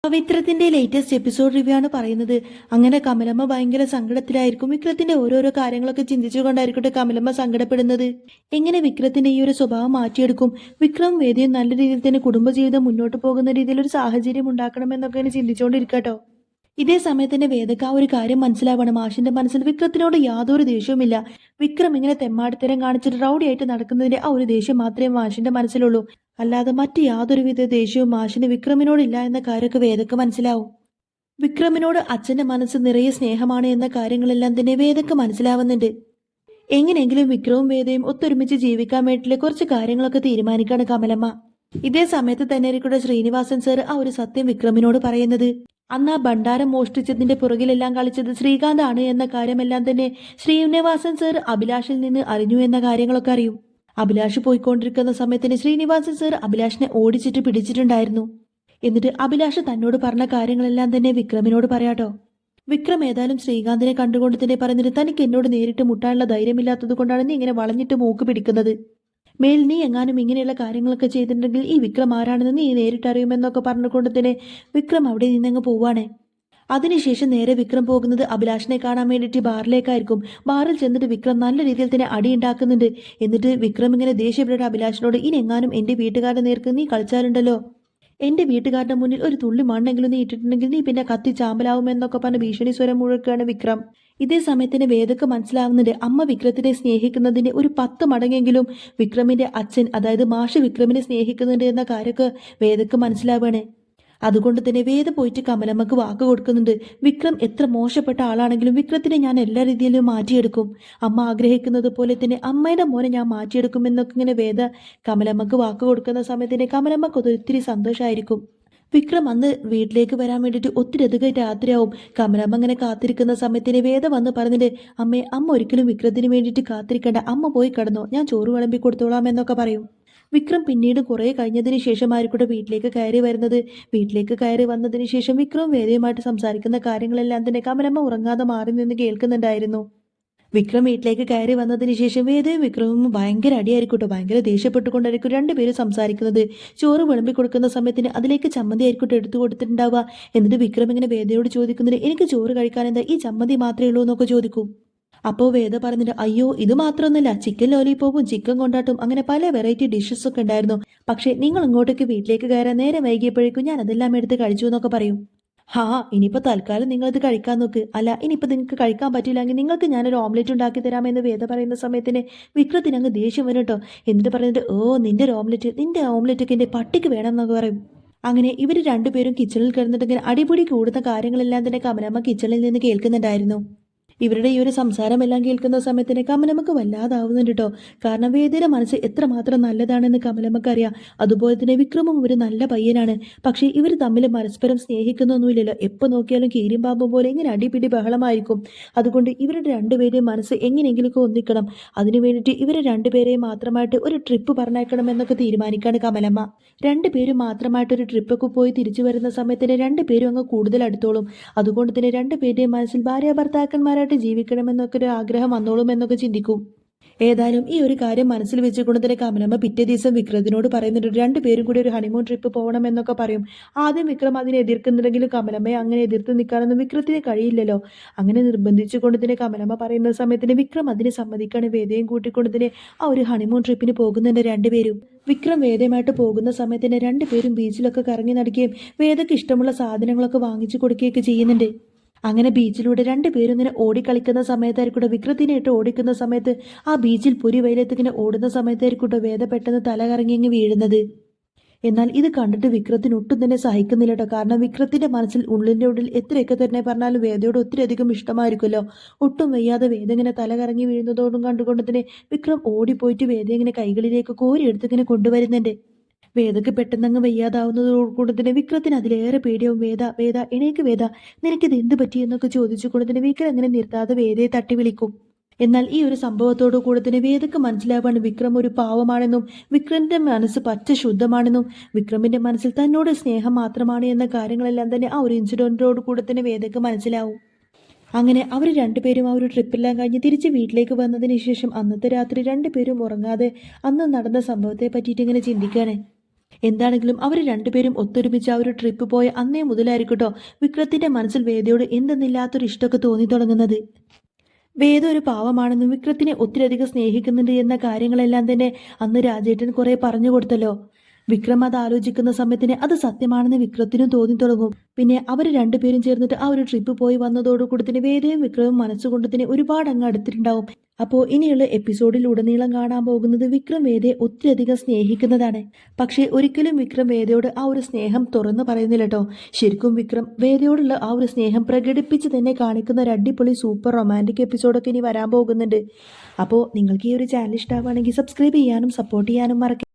പവിത്രത്തിന്റെ latest episode review ആണ് പറയുന്നത്. അങ്ങനെ കമലമ്മ ഭയങ്കര സങ്കടത്തിലായിരിക്കും. വിക്രത്തിന്റെ ഓരോരോ കാര്യങ്ങളൊക്കെ ചിന്തിച്ചുകൊണ്ടായിരിക്കട്ടെ കമലമ്മ സങ്കടപ്പെടുന്നത്. എങ്ങനെ വിക്രത്തിന്റെ ഈ ഒരു സ്വഭാവം മാറ്റിയെടുക്കും, വിക്രം വേദിയും നല്ല രീതിയിൽ തന്നെ കുടുംബജീവിതം മുന്നോട്ട് പോകുന്ന രീതിയിൽ ഒരു സാഹചര്യം ഉണ്ടാക്കണമെന്നൊക്കെ ചിന്തിച്ചുകൊണ്ടിരിക്കട്ടോ. ഇതേ സമയത്ത് തന്നെ വേദക്ക് ആ ഒരു കാര്യം മനസ്സിലാവണം. മാഷിന്റെ മനസ്സിൽ വിക്രത്തിനോട് യാതൊരു ദേഷ്യവുമില്ല. വിക്രം ഇങ്ങനെ തെമ്മാടിത്തരം കാണിച്ചിട്ട് റൗഡിയായിട്ട് നടക്കുന്നതിന്റെ ആ ഒരു ദേഷ്യം മാത്രമേ മാഷിന്റെ മനസ്സിലുള്ളൂ. അല്ലാതെ മറ്റ് യാതൊരുവിധ ദേഷ്യവും മാഷിന് വിക്രമിനോടില്ല എന്ന കാര്യമൊക്കെ വേദക്ക് മനസ്സിലാവും. വിക്രമിനോട് അച്ഛന്റെ മനസ്സ് നിറയെ സ്നേഹമാണ് എന്ന കാര്യങ്ങളെല്ലാം തന്നെ വേദക്ക് മനസ്സിലാവുന്നുണ്ട്. എങ്ങനെയെങ്കിലും വിക്രവും വേദയും ഒത്തൊരുമിച്ച് ജീവിക്കാൻ വേണ്ടിയിട്ടുള്ള കുറച്ച് കാര്യങ്ങളൊക്കെ തീരുമാനിക്കാണ് കമലമ്മ. ഇതേ സമയത്ത് തന്നെ ശ്രീനിവാസൻ സാർ ആ ഒരു സത്യം വിക്രമിനോട് പറയുന്നത്. അന്ന് ആ ഭണ്ഡാരം മോഷ്ടിച്ചതിന്റെ പുറകിലെല്ലാം കളിച്ചത് ശ്രീകാന്ത് ആണ് എന്ന കാര്യമെല്ലാം തന്നെ ശ്രീനിവാസൻ സാർ അഭിലാഷിൽ നിന്ന് അറിഞ്ഞു എന്ന കാര്യങ്ങളൊക്കെ അറിയും. അഭിലാഷ് പോയിക്കൊണ്ടിരിക്കുന്ന സമയത്തിന് ശ്രീനിവാസൻ സാർ അഭിലാഷിനെ ഓടിച്ചിട്ട് പിടിച്ചിട്ടുണ്ടായിരുന്നു. എന്നിട്ട് അഭിലാഷ് തന്നോട് പറഞ്ഞ കാര്യങ്ങളെല്ലാം തന്നെ വിക്രമിനോട് പറയാട്ടോ. വിക്രം ഏതായാലും ശ്രീകാന്തിനെ കണ്ടുകൊണ്ട് തന്നെ പറഞ്ഞിട്ട് തനിക്ക് എന്നോട് നേരിട്ട് മുട്ടാനുള്ള ധൈര്യമില്ലാത്തത് കൊണ്ടാണ് നീ ഇങ്ങനെ വളഞ്ഞിട്ട് മൂക്ക് പിടിക്കുന്നത്. മേൽ നീ എങ്ങാനും ഇങ്ങനെയുള്ള കാര്യങ്ങളൊക്കെ ചെയ്തിട്ടുണ്ടെങ്കിൽ ഈ വിക്രം ആരാണെന്ന് നീ നേരിട്ടറിയുമെന്നൊക്കെ പറഞ്ഞുകൊണ്ട് തന്നെ വിക്രം അവിടെ നിന്നങ്ങ് പോവാണേ. അതിനുശേഷം നേരെ വിക്രം പോകുന്നത് അഭിലാഷിനെ കാണാൻ വേണ്ടിയിട്ട് ബാറിലേക്കായിരിക്കും. ബാറിൽ ചെന്നിട്ട് വിക്രം നല്ല രീതിയിൽ തന്നെ അടി ഉണ്ടാക്കുന്നുണ്ട്. എന്നിട്ട് വിക്രം ഇങ്ങനെ ദേഷ്യപ്പെട്ട അഭിലാഷിനോട് ഇനി എങ്ങാനും എൻ്റെ വീട്ടുകാരുടെ നേർക്ക് നീ കളിച്ചാലുണ്ടല്ലോ, എൻ്റെ വീട്ടുകാരുടെ മുന്നിൽ ഒരു തുള്ളി മണ്ണെങ്കിലും നീ ഇട്ടിട്ടുണ്ടെങ്കിൽ നീ പിന്നെ കത്തി ചാമ്പലാവുമെന്നൊക്കെ പറഞ്ഞ് ഭീഷണി സ്വരം മുഴക്കുകയാണ് വിക്രം. ഇതേ സമയത്തിന് വേദക്ക് മനസ്സിലാവുന്നുണ്ട് അമ്മ വിക്രത്തിനെ സ്നേഹിക്കുന്നതിന്റെ ഒരു 10 മടങ്ങെങ്കിലും വിക്രമിന്റെ അച്ഛൻ അതായത് മാഷ് വിക്രമിനെ സ്നേഹിക്കുന്നുണ്ട് എന്ന കാര്യമൊക്കെ വേദക്ക് മനസ്സിലാവുകയാണ്. അതുകൊണ്ട് തന്നെ വേദ പോയിട്ട് കമലമ്മക്ക് വാക്ക് കൊടുക്കുന്നുണ്ട്. വിക്രം എത്ര മോശപ്പെട്ട ആളാണെങ്കിലും വിക്രത്തിനെ ഞാൻ എല്ലാ രീതിയിലും മാറ്റിയെടുക്കും. അമ്മ ആഗ്രഹിക്കുന്നത് പോലെ തന്നെ അമ്മയുടെ മോനെ ഞാൻ മാറ്റിയെടുക്കും എന്നൊക്കെ ഇങ്ങനെ വേദ കമലമ്മക്ക് വാക്ക് കൊടുക്കുന്ന സമയത്തിന് കമലമ്മക്ക് ഒത്തിരി സന്തോഷമായിരിക്കും. വിക്രം അന്ന് വീട്ടിലേക്ക് വരാൻ വേണ്ടിയിട്ട് ഒത്തിരി അധികം രാത്രിയാവും. കമലമ്മ അങ്ങനെ കാത്തിരിക്കുന്ന സമയത്തിന് വേദ വന്ന് പറഞ്ഞിട്ട് അമ്മ ഒരിക്കലും വിക്രത്തിന് വേണ്ടിയിട്ട് കാത്തിരിക്കണ്ട, അമ്മ പോയി കിടന്നോ, ഞാൻ ചോറ് വിളമ്പി കൊടുത്തോളാം എന്നൊക്കെ പറയും. വിക്രം പിന്നീട് കുറേ കഴിഞ്ഞതിന് ശേഷമായിരിക്കട്ടെ വീട്ടിലേക്ക് കയറി വരുന്നത്. വീട്ടിലേക്ക് കയറി വന്നതിന് ശേഷം വിക്രം വേദയുമായിട്ട് സംസാരിക്കുന്ന കാര്യങ്ങളെല്ലാം തന്നെ കമലമ്മ ഉറങ്ങാതെ മാറി നിന്ന് കേൾക്കുന്നുണ്ടായിരുന്നു. വിക്രം വീട്ടിലേക്ക് കയറി വന്നതിന് ശേഷം വേദയും വിക്രമും ഭയങ്കര അടിയായിരിക്കട്ടോ, ഭയങ്കര ദേഷ്യപ്പെട്ടുകൊണ്ടായിരിക്കും രണ്ടുപേരും സംസാരിക്കുന്നത്. ചോറ് വിളമ്പി കൊടുക്കുന്ന സമയത്തിന് അതിലേക്ക് ചമ്മന്തി ആയിരിക്കട്ടെ എടുത്തു കൊടുത്തിട്ടുണ്ടാവുക. എന്നിട്ട് വിക്രം ഇങ്ങനെ വേദയോട് ചോദിക്കുന്നത് എനിക്ക് ചോറ് കഴിക്കാൻ എന്താ ഈ ചമ്മന്തി മാത്രമേ ഉള്ളൂ എന്നൊക്കെ ചോദിക്കും. അപ്പോൾ വേദ പറഞ്ഞിട്ട് അയ്യോ ഇത് മാത്രമൊന്നുമില്ല, ചിക്കൻ ലോലിപോപ്പും ചിക്കൻ കൊണ്ടാട്ടും അങ്ങനെ പല വെറൈറ്റി ഡിഷസ് ഒക്കെ ഉണ്ടായിരുന്നു. പക്ഷേ നിങ്ങൾ ഇങ്ങോട്ടേക്ക് വീട്ടിലേക്ക് കയറാൻ നേരെ വൈകിയപ്പോഴേക്കും ഞാൻ അതെല്ലാം എടുത്ത് കഴിച്ചു എന്നൊക്കെ പറയും. ഹാ ഇനിയിപ്പോൾ തൽക്കാലം നിങ്ങളിത് കഴിക്കാൻ നോക്ക്, അല്ല ഇനിയിപ്പോൾ നിങ്ങൾക്ക് കഴിക്കാൻ പറ്റില്ലെങ്കിൽ നിങ്ങൾക്ക് ഞാനൊരു ഓംലെറ്റ് ഉണ്ടാക്കി തരാമെന്ന് വേദ പറയുന്ന സമയത്തിന് വിക്രത്തിന് അങ്ങ് ദേഷ്യം വരും കേട്ടോ. എന്നിട്ട് പറഞ്ഞിട്ട് നിന്റെ ഓംലെറ്റ് ഒക്കെ എൻ്റെ പട്ടിക്ക് വേണം എന്നൊക്കെ പറയും. അങ്ങനെ ഇവർ രണ്ടുപേരും കിച്ചണിൽ കിടന്നിട്ട് അടിപിടി കൂടുന്ന കാര്യങ്ങളെല്ലാം തന്നെ കമലമ്മ കിച്ചണിൽ നിന്ന് കേൾക്കുന്നുണ്ടായിരുന്നു. ഇവരുടെ ഈ ഒരു സംസാരമെല്ലാം കേൾക്കുന്ന സമയത്തിന് കമലമ്മക്ക് വല്ലാതാവുന്നുണ്ട് കേട്ടോ. കാരണം വേദിയുടെ മനസ്സ് എത്രമാത്രം നല്ലതാണെന്ന് കമലമ്മക്ക് അറിയാം. അതുപോലെ തന്നെ വിക്രമും ഒരു നല്ല പയ്യനാണ്. പക്ഷേ ഇവർ തമ്മിൽ പരസ്പരം സ്നേഹിക്കുന്നൊന്നുമില്ലല്ലോ. എപ്പോൾ നോക്കിയാലും കീരിയും പാമ്പും പോലെ ഇങ്ങനെ അടിപിടി ബഹളമായിരിക്കും. അതുകൊണ്ട് ഇവരുടെ രണ്ടുപേരെയും മനസ്സ് എങ്ങനെയെങ്കിലുമൊക്കെ ഒന്നിക്കണം. അതിനു വേണ്ടിയിട്ട് ഇവരെ രണ്ടുപേരെയും മാത്രമായിട്ട് ഒരു ട്രിപ്പ് പറഞ്ഞയക്കണം എന്നൊക്കെ തീരുമാനിക്കാണ് കമലമ്മ. രണ്ടുപേരും മാത്രമായിട്ടൊരു ട്രിപ്പൊക്കെ പോയി തിരിച്ചു വരുന്ന സമയത്തിന് രണ്ടുപേരും അങ്ങ് കൂടുതൽ അടുത്തോളും. അതുകൊണ്ട് തന്നെ രണ്ടുപേരുടെയും മനസ്സിൽ ഭാര്യ ഭർത്താക്കന്മാരായിട്ട് ജീവിക്കണമെന്നൊക്കെ ഒരു ആഗ്രഹം വന്നോളും എന്നൊക്കെ ചിന്തിക്കും. ഏതായാലും ഈ ഒരു കാര്യം മനസ്സിൽ വെച്ചുകൊണ്ട് തന്നെ കമലമ്മ പിറ്റേ ദിവസം വിക്രത്തിനോട് പറയുന്നുണ്ട് രണ്ടുപേരും കൂടി ഒരു ഹണിമൂൺ ട്രിപ്പ് പോകണം എന്നൊക്കെ പറയും. ആദ്യം വിക്രം അതിനെ എതിർക്കുന്നുണ്ടെങ്കിലും കമലമ്മയെ അങ്ങനെ എതിർത്ത് നിൽക്കാനൊന്നും വിക്രത്തിന് കഴിയില്ലല്ലോ. അങ്ങനെ നിർബന്ധിച്ചുകൊണ്ട് തന്നെ കമലമ്മ പറയുന്ന സമയത്തിന് വിക്രം അതിന് സമ്മതിക്കാണ്. വേദയും കൂട്ടിക്കൊണ്ട് തന്നെ ആ ഒരു ഹണിമൂൺ ട്രിപ്പിന് പോകുന്നുണ്ട് രണ്ടുപേരും. വിക്രം വേദയുമായിട്ട് പോകുന്ന സമയത്തിന് രണ്ടുപേരും ബീച്ചിലൊക്കെ കറങ്ങി നടക്കുകയും വേദയ്ക്ക് ഇഷ്ടമുള്ള സാധനങ്ങളൊക്കെ വാങ്ങിച്ചു കൊടുക്കുകയൊക്കെ ചെയ്യുന്നുണ്ട്. അങ്ങനെ ബീച്ചിലൂടെ രണ്ടുപേരും ഇങ്ങനെ ഓടിക്കളിക്കുന്ന സമയത്തായിരിക്കൂട്ടോ വിക്രത്തിനെ ഇട്ട് ഓടിക്കുന്ന സമയത്ത് ആ ബീച്ചിൽ പൊരി വെയിലത്ത് ഇങ്ങനെ ഓടുന്ന സമയത്തായിരിക്കൂട്ടോ വേദ പെട്ടെന്ന് തല കറങ്ങി ഇങ്ങ് വീഴുന്നത്. എന്നാൽ ഇത് കണ്ടിട്ട് വിക്രത്തിന് ഒട്ടും തന്നെ സഹിക്കുന്നില്ല കേട്ടോ. കാരണം വിക്രത്തിന്റെ മനസ്സിൽ ഉള്ളിൻ്റെ ഉള്ളിൽ എത്രയൊക്കെ തന്നെ പറഞ്ഞാലും വേദയോട് ഒത്തിരി അധികം ഇഷ്ടമായിരിക്കുമല്ലോ. ഒട്ടും വയ്യാതെ വേദ ഇങ്ങനെ തല കറങ്ങി വീഴുന്നതോടും കണ്ടുകൊണ്ട് തന്നെ വിക്രം ഓടിപ്പോയിട്ട് വേദ ഇങ്ങനെ കൈകളിലേക്ക് കോരിയെടുത്ത് ഇങ്ങനെ കൊണ്ടുവരുന്നുണ്ട്. വേദക്ക് പെട്ടെന്നങ്ങ് വയ്യാതാവുന്നതോടുകൂടി തന്നെ വിക്രത്തിന് അതിലേറെ പേടിയാവും. വേദ വേദ എണീക്ക് വേദ, നിനക്കിത് എന്ത് പറ്റിയെന്നൊക്കെ ചോദിച്ചുകൊണ്ട് തന്നെ വിക്രം അങ്ങനെ നിർത്താതെ വേദയെ തട്ടി വിളിക്കും. എന്നാൽ ഈ ഒരു സംഭവത്തോടു കൂടെ തന്നെ വേദക്ക് മനസ്സിലാവാണ് വിക്രം ഒരു പാവമാണെന്നും വിക്രമിന്റെ മനസ്സ് പച്ച ശുദ്ധമാണെന്നും വിക്രമിന്റെ മനസ്സിൽ തന്നോട് സ്നേഹം മാത്രമാണ് എന്ന കാര്യങ്ങളെല്ലാം തന്നെ ആ ഒരു ഇൻസിഡന്റോട് കൂടെ തന്നെ വേദക്ക് മനസ്സിലാവും. അങ്ങനെ അവർ രണ്ടുപേരും ആ ഒരു ട്രിപ്പെല്ലാം കഴിഞ്ഞ് തിരിച്ച് വീട്ടിലേക്ക് വന്നതിന് ശേഷം അന്നത്തെ രാത്രി രണ്ടുപേരും ഉറങ്ങാതെ അന്ന് നടന്ന സംഭവത്തെ പറ്റിയിട്ട് ഇങ്ങനെ ചിന്തിക്കുകയാണ്. എന്താണെങ്കിലും അവർ രണ്ടുപേരും ഒത്തൊരുമിച്ച് ആ ഒരു ട്രിപ്പ് പോയ അന്നേ മുതലായിരിക്കട്ടോ വിക്രത്തിന്റെ മനസ്സിൽ വേദയോട് എന്തെന്നില്ലാത്തൊരു ഇഷ്ടമൊക്കെ തോന്നി തുടങ്ങുന്നത്. വേദ ഒരു പാവമാണെന്നും വിക്രത്തിനെ ഒത്തിരിയധികം സ്നേഹിക്കുന്നുണ്ട് എന്ന കാര്യങ്ങളെല്ലാം തന്നെ അന്ന് രാജേട്ടൻ കുറെ പറഞ്ഞു കൊടുത്തല്ലോ. വിക്രം അത് ആലോചിക്കുന്ന സമയത്തിന് അത് സത്യമാണെന്ന് വിക്രത്തിനും തോന്നി തുടങ്ങും. പിന്നെ അവർ രണ്ടുപേരും ചേർന്നിട്ട് ആ ഒരു ട്രിപ്പ് പോയി വന്നതോടുകൂടി തന്നെ വേദയും വിക്രവും മനസ്സുകൊണ്ട് തന്നെ ഒരുപാട് അങ്ങ് അടുത്തിട്ടുണ്ടാവും. അപ്പോൾ ഇനിയുള്ള എപ്പിസോഡിൽ ഉടനീളം കാണാൻ പോകുന്നത് വിക്രം വേദയെ ഒത്തിരിയധികം സ്നേഹിക്കുന്നതാണ്. പക്ഷേ ഒരിക്കലും വിക്രം വേദയോട് ആ ഒരു സ്നേഹം തുറന്നു പറയുന്നില്ല കേട്ടോ. ശരിക്കും വിക്രം വേദയോടുള്ള ആ ഒരു സ്നേഹം പ്രകടിപ്പിച്ച് തന്നെ കാണിക്കുന്ന ഒരു അടിപൊളി സൂപ്പർ റൊമാൻറ്റിക് എപ്പിസോഡൊക്കെ ഇനി വരാൻ പോകുന്നുണ്ട്. അപ്പോൾ നിങ്ങൾക്ക് ഈ ഒരു ചാനൽ ഇഷ്ടമാവുകയാണെങ്കിൽ സബ്സ്ക്രൈബ് ചെയ്യാനും സപ്പോർട്ട് ചെയ്യാനും മറക്കരുത്.